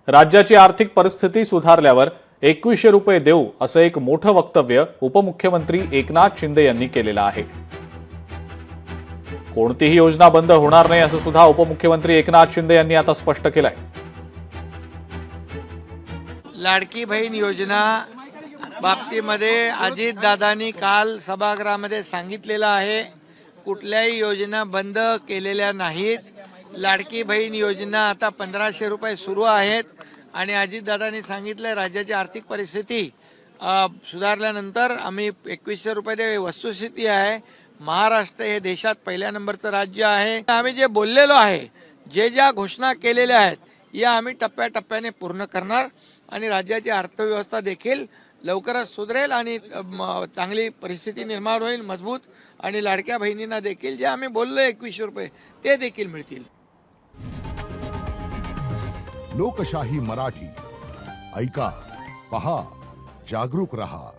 राज्याची आर्थिक परिस्थिती सुधारल्यावर 2100 रुपये देऊ असं एक मोठं वक्तव्य उपमुख्यमंत्री एकनाथ शिंदे यांनी केलेलं आहे। कोणतीही योजना बंद होणार नाही असं सुद्धा उपमुख्यमंत्री एकनाथ शिंदे यांनी आता स्पष्ट केलंय। लाडकी बहीण योजना बाबतीमध्ये अजितदादांनी काल सभागृहामध्ये सांगितलेलं आहे, कुठल्याही योजना बंद केलेल्या नाहीत। लाडकी बहीण योजना आता 1500 रुपये सुरू आहेत आणि अजितदादांनी सांगितलं राज्याची आर्थिक परिस्थिती सुधारल्यानंतर आम्ही 2100 रुपये देऊ। वस्तुस्थिती आहे, महाराष्ट्र हे देशात पहिल्या नंबरचं राज्य आहे। आम्ही जे बोललेलो आहे, जे ज्या घोषणा केलेल्या आहेत, या आम्ही टप्प्याटप्प्याने पूर्ण करणार आणि राज्याची अर्थव्यवस्था देखील लवकरच सुधरेल आणि चांगली परिस्थिती निर्माण होईल, मजबूत, आणि लाडक्या बहिणींना देखील जे आम्ही बोललो 2100 रुपये ते देखील मिळतील। लोकशाही मराठी ऐका, पहा, जागरूक रहा।